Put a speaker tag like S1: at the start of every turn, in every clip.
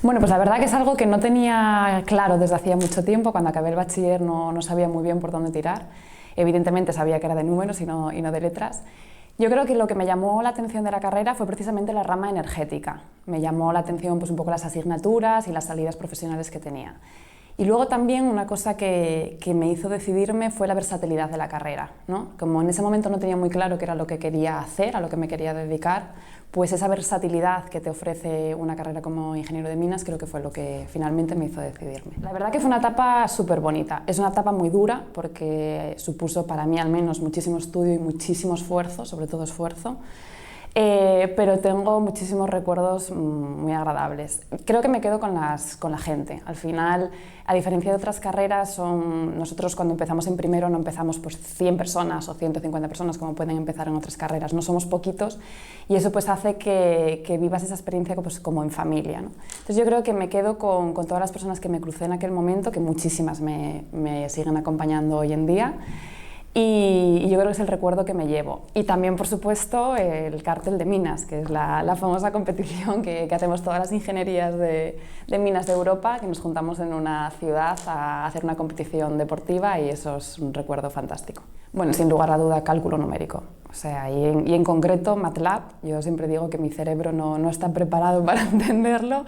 S1: Bueno, pues la verdad que es algo que no tenía claro desde hacía mucho tiempo. Cuando acabé el bachiller no sabía muy bien por dónde tirar. Evidentemente sabía que era de números y no de letras. Yo creo que lo que me llamó la atención de la carrera fue precisamente la rama energética. Me llamó la atención pues, un poco las asignaturas y las salidas profesionales que tenía. Y luego también una cosa que me hizo decidirme fue la versatilidad de la carrera, ¿no? Como en ese momento no tenía muy claro qué era lo que quería hacer, a lo que me quería dedicar, pues esa versatilidad que te ofrece una carrera como ingeniero de minas creo que fue lo que finalmente me hizo decidirme. La verdad que fue una etapa súper bonita. Es una etapa muy dura porque supuso para mí al menos muchísimo estudio y muchísimo esfuerzo, sobre todo esfuerzo. Pero tengo muchísimos recuerdos muy agradables. Creo que me quedo con la gente. Al final, a diferencia de otras carreras, nosotros cuando empezamos en primero no empezamos pues 100 personas o 150 personas como pueden empezar en otras carreras, no somos poquitos y eso pues hace que vivas esa experiencia pues, como en familia, ¿no? Entonces yo creo que me quedo con todas las personas que me crucé en aquel momento, que muchísimas me siguen acompañando hoy en día. Y yo creo que es el recuerdo que me llevo. Y también, por supuesto, el Cártel de Minas, que es la famosa competición que hacemos todas las ingenierías de minas de Europa, que nos juntamos en una ciudad a hacer una competición deportiva y eso es un recuerdo fantástico. Bueno, sin lugar a duda, cálculo numérico. O sea, y en concreto, MATLAB. Yo siempre digo que mi cerebro no está preparado para entenderlo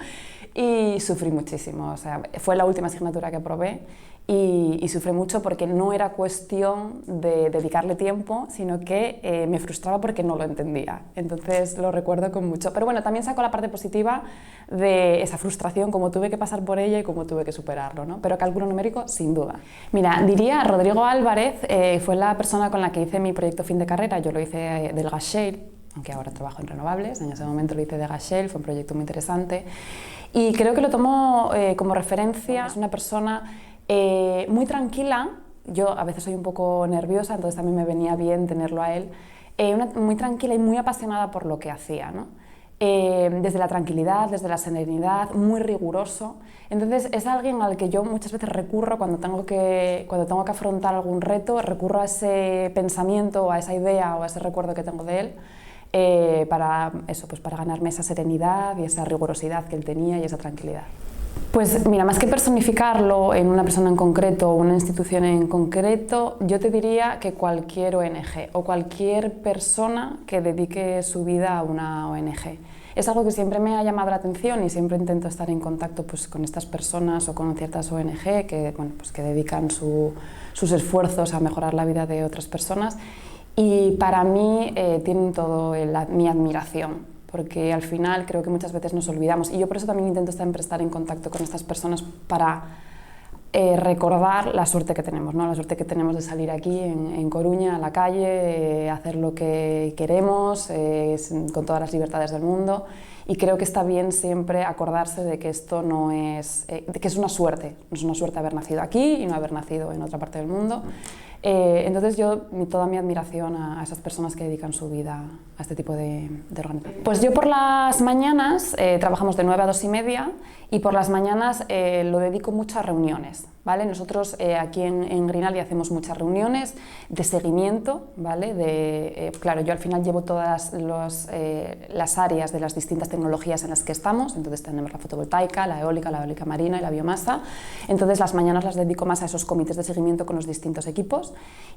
S1: y sufrí muchísimo. O sea, fue la última asignatura que probé y sufrí mucho porque no era cuestión de dedicarle tiempo, sino que me frustraba porque no lo entendía. Entonces lo recuerdo con mucho. Pero bueno, también saco la parte positiva de esa frustración, cómo tuve que pasar por ella y cómo tuve que superarlo, ¿no? Pero cálculo numérico, sin duda. Mira, diría Rodrigo Álvarez, fue la persona con la que hice mi proyecto fin de carrera. Yo lo hice del gas shale, aunque ahora trabajo en renovables. En ese momento lo hice de gas shale, fue un proyecto muy interesante. Y creo que lo tomo como referencia. Es una persona muy tranquila. Yo a veces soy un poco nerviosa, entonces también me venía bien tenerlo a él. Muy tranquila y muy apasionada por lo que hacía, ¿no? Desde la tranquilidad, desde la serenidad, muy riguroso. Entonces es alguien al que yo muchas veces recurro cuando tengo que afrontar algún reto, recurro a ese pensamiento, o a esa idea o a ese recuerdo que tengo de él para ganarme esa serenidad y esa rigurosidad que él tenía y esa tranquilidad. Pues mira, más que personificarlo en una persona en concreto o una institución en concreto, yo te diría que cualquier ONG o cualquier persona que dedique su vida a una ONG. Es algo que siempre me ha llamado la atención y siempre intento estar en contacto pues, con estas personas o con ciertas ONG que dedican sus esfuerzos a mejorar la vida de otras personas y para mí tienen todo mi admiración. Porque al final creo que muchas veces nos olvidamos y yo por eso también intento siempre estar en contacto con estas personas para recordar la suerte que tenemos, ¿no? La suerte que tenemos de salir aquí en Coruña a la calle, hacer lo que queremos con todas las libertades del mundo y creo que está bien siempre acordarse de que esto no es, de que es una suerte, no es una suerte haber nacido aquí y no haber nacido en otra parte del mundo. Entonces yo toda mi admiración a esas personas que dedican su vida a este tipo de organización. Pues yo por las mañanas trabajamos de 9 a 2 y media y por las mañanas lo dedico mucho a reuniones, ¿vale? Nosotros aquí en Rinaldi hacemos muchas reuniones de seguimiento, ¿vale? Claro, yo al final llevo todas las áreas de las distintas tecnologías en las que estamos, entonces tenemos la fotovoltaica, la eólica marina y la biomasa, entonces las mañanas las dedico más a esos comités de seguimiento con los distintos equipos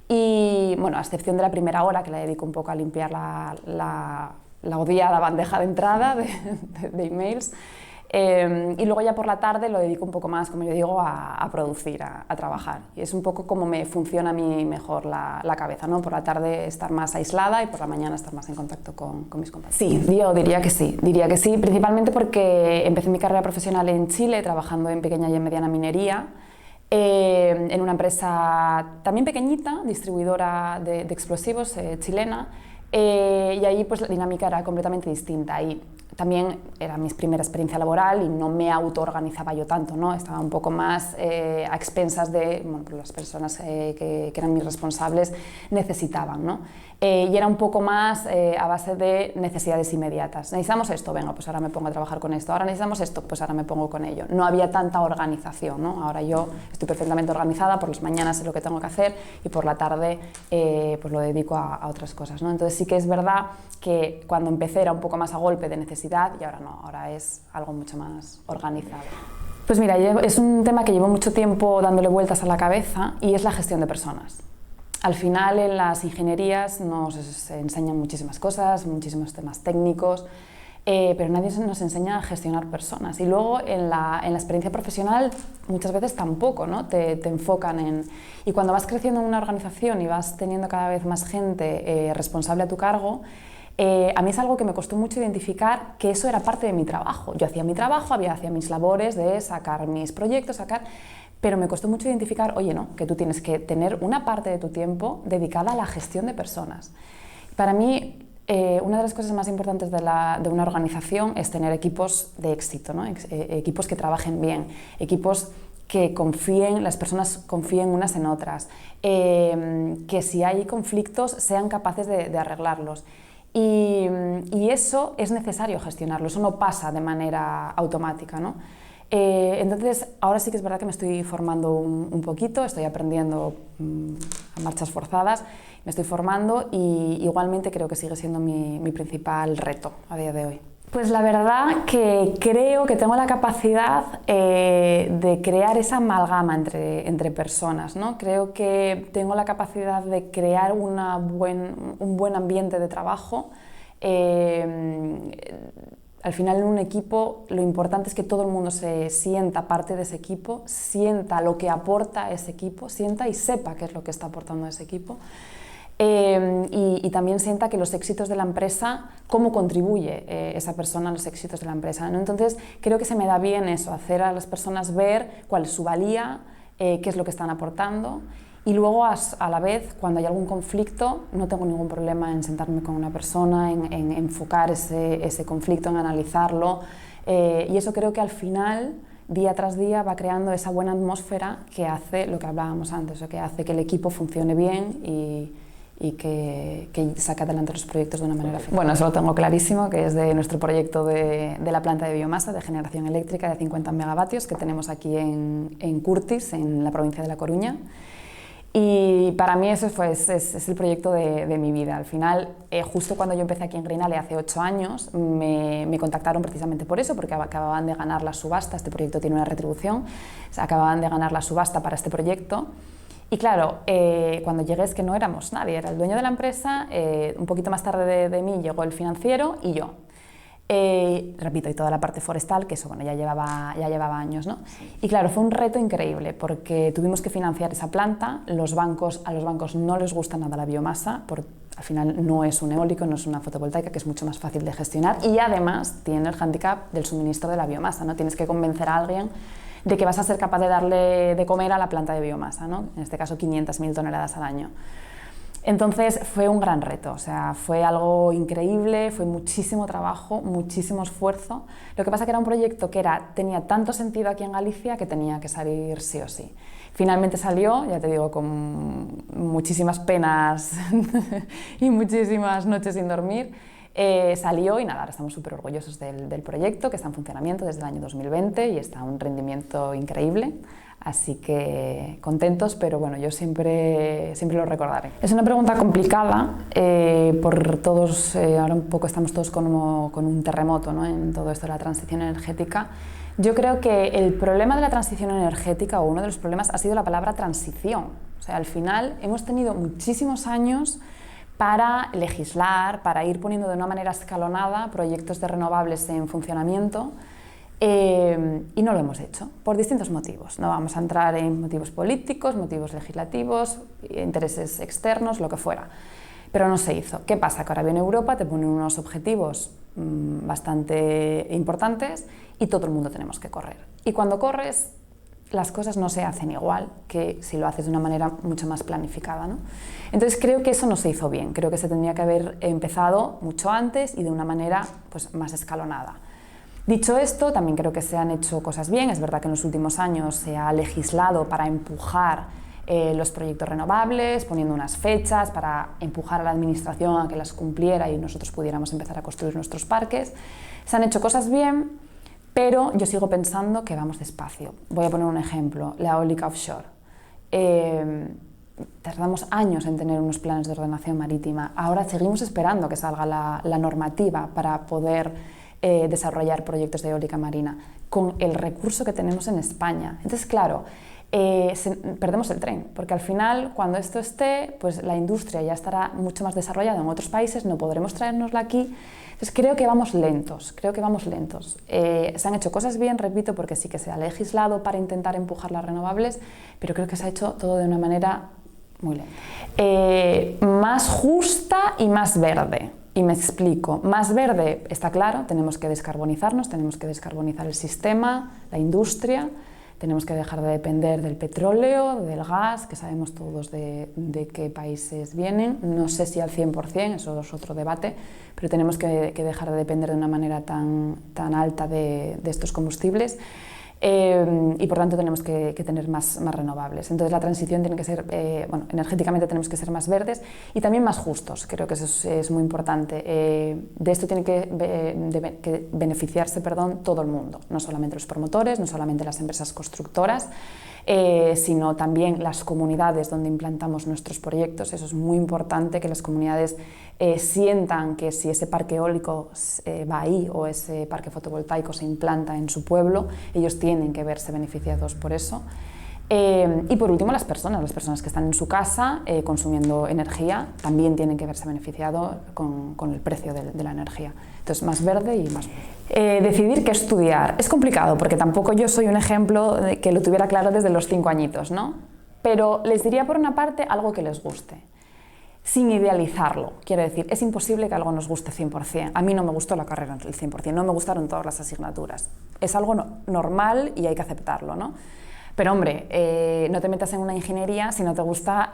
S1: y, bueno, a excepción de la primera hora que la dedico un poco a limpiar la odiada bandeja de entrada de emails. Y luego ya por la tarde lo dedico un poco más, como yo digo, a producir, a trabajar. Y es un poco como me funciona a mí mejor la cabeza, ¿no? Por la tarde estar más aislada y por la mañana estar más en contacto con mis compañeros. Sí, yo diría que sí, principalmente porque empecé mi carrera profesional en Chile, trabajando en pequeña y en mediana minería, en una empresa también pequeñita, distribuidora de explosivos chilena, y ahí pues la dinámica era completamente distinta. Y también era mi primera experiencia laboral y no me autoorganizaba yo tanto, ¿no? Estaba un poco más a expensas de las personas que eran mis responsables necesitaban, ¿no? y era un poco más a base de necesidades inmediatas. Necesitamos esto, venga, pues ahora me pongo a trabajar con esto. Ahora necesitamos esto, pues ahora me pongo con ello. No había tanta organización, ¿no? Ahora yo estoy perfectamente organizada, por las mañanas sé lo que tengo que hacer y por la tarde pues lo dedico a otras cosas, ¿no? Entonces sí que es verdad que cuando empecé era un poco más a golpe de necesidad y ahora no, ahora es algo mucho más organizado. Pues mira, es un tema que llevo mucho tiempo dándole vueltas a la cabeza y es la gestión de personas. Al final en las ingenierías nos enseñan muchísimas cosas, muchísimos temas técnicos, pero nadie nos enseña a gestionar personas. Y luego en la experiencia profesional muchas veces tampoco, ¿no? Te enfocan en... Y cuando vas creciendo en una organización y vas teniendo cada vez más gente responsable a tu cargo, a mí es algo que me costó mucho identificar que eso era parte de mi trabajo. Yo hacía mi trabajo, hacía mis labores de sacar mis proyectos, pero me costó mucho identificar, oye, no, que tú tienes que tener una parte de tu tiempo dedicada a la gestión de personas. Para mí, una de las cosas más importantes de una organización es tener equipos de éxito, ¿no? Equipos que trabajen bien, equipos que las personas confíen unas en otras, que si hay conflictos sean capaces de arreglarlos. Y eso es necesario gestionarlo, eso no pasa de manera automática, ¿no? Entonces, ahora sí que es verdad que me estoy formando un poquito, estoy aprendiendo a marchas forzadas, me estoy formando y igualmente creo que sigue siendo mi principal reto a día de hoy. Pues la verdad que creo que tengo la capacidad de crear esa amalgama entre personas, ¿no? Creo que tengo la capacidad de crear un buen ambiente de trabajo. Al final en un equipo lo importante es que todo el mundo se sienta parte de ese equipo, sienta lo que aporta ese equipo, sienta y sepa qué es lo que está aportando ese equipo. Y también sienta que los éxitos de la empresa, cómo contribuye esa persona a los éxitos de la empresa, ¿no? Entonces creo que se me da bien eso, hacer a las personas ver cuál es su valía, qué es lo que están aportando. Y luego, a la vez, cuando hay algún conflicto, no tengo ningún problema en sentarme con una persona, en enfocar ese conflicto, en analizarlo. Y eso creo que al final, día tras día, va creando esa buena atmósfera que hace lo que hablábamos antes, o que hace que el equipo funcione bien y que saque adelante los proyectos de una manera eficaz. Bueno, eso lo tengo clarísimo, que es de nuestro proyecto de la planta de biomasa de generación eléctrica de 50 megavatios que tenemos aquí en Curtis, en la provincia de La Coruña. Y para mí eso es el proyecto de mi vida. Al final, justo cuando yo empecé aquí en Greenale hace 8 años, me contactaron precisamente por eso, porque acababan de ganar la subasta, este proyecto tiene una retribución, acababan de ganar la subasta para este proyecto. Y claro, cuando llegué es que no éramos nadie, era el dueño de la empresa, un poquito más tarde de mí llegó el financiero y yo. Repito, y toda la parte forestal, que eso bueno, ya llevaba años, ¿no? Y claro, fue un reto increíble porque tuvimos que financiar esa planta, a los bancos no les gusta nada la biomasa, al final no es un eólico, no es una fotovoltaica, que es mucho más fácil de gestionar y además tiene el hándicap del suministro de la biomasa, ¿no? Tienes que convencer a alguien de que vas a ser capaz de darle de comer a la planta de biomasa, ¿no? En este caso 500.000 toneladas al año. Entonces fue un gran reto, o sea, fue algo increíble, fue muchísimo trabajo, muchísimo esfuerzo. Lo que pasa que era un proyecto que tenía tanto sentido aquí en Galicia que tenía que salir sí o sí. Finalmente salió, ya te digo, con muchísimas penas y muchísimas noches sin dormir. Salió y nada, ahora estamos súper orgullosos del proyecto, que está en funcionamiento desde el año 2020 y está a un rendimiento increíble. Así que contentos, pero bueno, yo siempre lo recordaré. Es una pregunta complicada, por todos, ahora un poco estamos todos con un terremoto, ¿no? En todo esto de la transición energética. Yo creo que el problema de la transición energética, o uno de los problemas, ha sido la palabra transición. O sea, al final hemos tenido muchísimos años para legislar, para ir poniendo de una manera escalonada proyectos de renovables en funcionamiento, y no lo hemos hecho, por distintos motivos. No vamos a entrar en motivos políticos, motivos legislativos, intereses externos, lo que fuera. Pero no se hizo. ¿Qué pasa? Que ahora viene Europa, te pone unos objetivos bastante importantes y todo el mundo tenemos que correr. Y cuando corres, las cosas no se hacen igual que si lo haces de una manera mucho más planificada, ¿no? Entonces creo que eso no se hizo bien. Creo que se tendría que haber empezado mucho antes y de una manera pues, más escalonada. Dicho esto, también creo que se han hecho cosas bien. Es verdad que en los últimos años se ha legislado para empujar los proyectos renovables, poniendo unas fechas para empujar a la administración a que las cumpliera y nosotros pudiéramos empezar a construir nuestros parques. Se han hecho cosas bien, pero yo sigo pensando que vamos despacio. Voy a poner un ejemplo, la eólica offshore. Tardamos años en tener unos planes de ordenación marítima. Ahora seguimos esperando que salga la normativa para poder desarrollar proyectos de eólica marina con el recurso que tenemos en España. Entonces, claro, perdemos el tren, porque al final, cuando esto esté, pues la industria ya estará mucho más desarrollada en otros países, no podremos traérnosla aquí. Entonces, creo que vamos lentos, se han hecho cosas bien, repito, porque sí que se ha legislado para intentar empujar las renovables, pero creo que se ha hecho todo de una manera muy lenta. Más justa y más verde. Y me explico. Más verde, está claro, tenemos que descarbonizarnos, tenemos que descarbonizar el sistema, la industria, tenemos que dejar de depender del petróleo, del gas, que sabemos todos de qué países vienen. No sé si al 100%, eso es otro debate, pero tenemos que dejar de depender de una manera tan alta de estos combustibles. Y por tanto tenemos que tener más renovables. Entonces la transición tiene que ser, energéticamente tenemos que ser más verdes y también más justos, creo que eso es muy importante. De esto tiene que beneficiarse todo el mundo, no solamente los promotores, no solamente las empresas constructoras, sino también las comunidades donde implantamos nuestros proyectos. Eso es muy importante, que las comunidades sientan que si ese parque eólico va ahí o ese parque fotovoltaico se implanta en su pueblo, ellos tienen que verse beneficiados por eso. Y por último, las personas que están en su casa consumiendo energía también tienen que verse beneficiados con el precio de la energía. Entonces, más verde y más... decidir qué estudiar. Es complicado porque tampoco yo soy un ejemplo de que lo tuviera claro desde los 5 añitos, ¿no? Pero les diría por una parte algo que les guste, sin idealizarlo. Quiero decir, es imposible que algo nos guste 100%. A mí no me gustó la carrera el 100%, no me gustaron todas las asignaturas. Es algo normal y hay que aceptarlo, ¿no? Pero hombre, no te metas en una ingeniería si no te gustan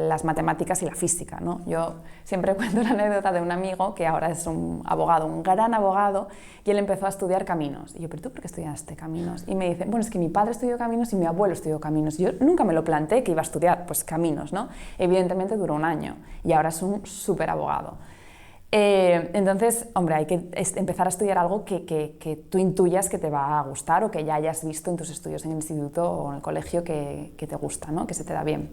S1: las matemáticas y la física, ¿no? Yo siempre cuento la anécdota de un amigo que ahora es un abogado, un gran abogado, y él empezó a estudiar caminos. Y yo, ¿pero tú por qué estudiaste caminos? Y me dice, bueno, es que mi padre estudió caminos y mi abuelo estudió caminos. Y yo nunca me lo planteé que iba a estudiar pues caminos, ¿no? Evidentemente duró un año y ahora es un súper abogado. Entonces, hombre, hay que empezar a estudiar algo que tú intuyas que te va a gustar o que ya hayas visto en tus estudios en el instituto o en el colegio que te gusta, ¿no? Que se te da bien.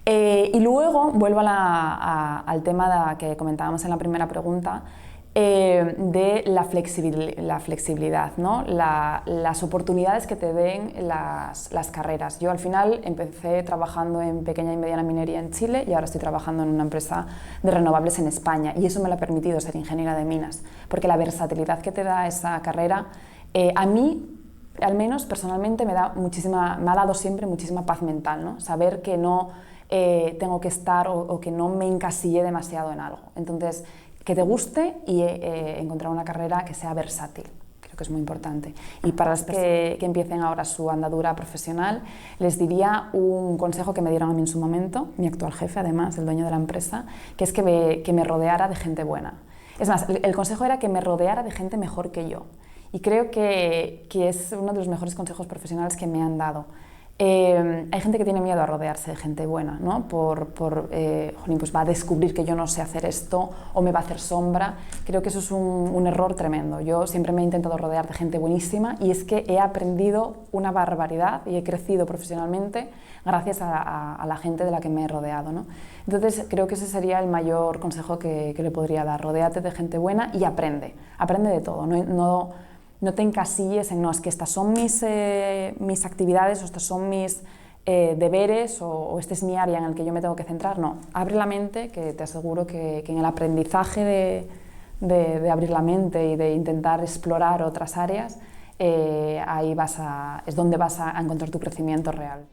S1: Y luego vuelvo al tema que comentábamos en la primera pregunta, de la flexibilidad, ¿no? Las oportunidades que te den las carreras. Yo al final empecé trabajando en pequeña y mediana minería en Chile y ahora estoy trabajando en una empresa de renovables en España, y eso me lo ha permitido ser ingeniera de minas, porque la versatilidad que te da esa carrera, a mí, al menos personalmente, me ha dado siempre muchísima paz mental, ¿no? Saber que no tengo que estar o que no me encasillé demasiado en algo. Entonces, que te guste y encontrar una carrera que sea versátil. Creo que es muy importante. Y para las personas que empiecen ahora su andadura profesional, les diría un consejo que me dieron a mí en su momento, mi actual jefe, además, el dueño de la empresa, que es que me rodeara de gente buena. Es más, el consejo era que me rodeara de gente mejor que yo. Y creo que es uno de los mejores consejos profesionales que me han dado. Hay gente que tiene miedo a rodearse de gente buena, ¿no? Jolín, pues va a descubrir que yo no sé hacer esto o me va a hacer sombra. Creo que eso es un error tremendo. Yo siempre me he intentado rodear de gente buenísima y es que he aprendido una barbaridad y he crecido profesionalmente gracias a la gente de la que me he rodeado, ¿no? Entonces creo que ese sería el mayor consejo que le podría dar. Rodéate de gente buena y aprende de todo. No te encasilles en, no, es que estas son mis actividades o estos son mis deberes o este es mi área en el que yo me tengo que centrar. No, abre la mente, que te aseguro que en el aprendizaje de abrir la mente y de intentar explorar otras áreas, ahí es donde vas a encontrar tu crecimiento real.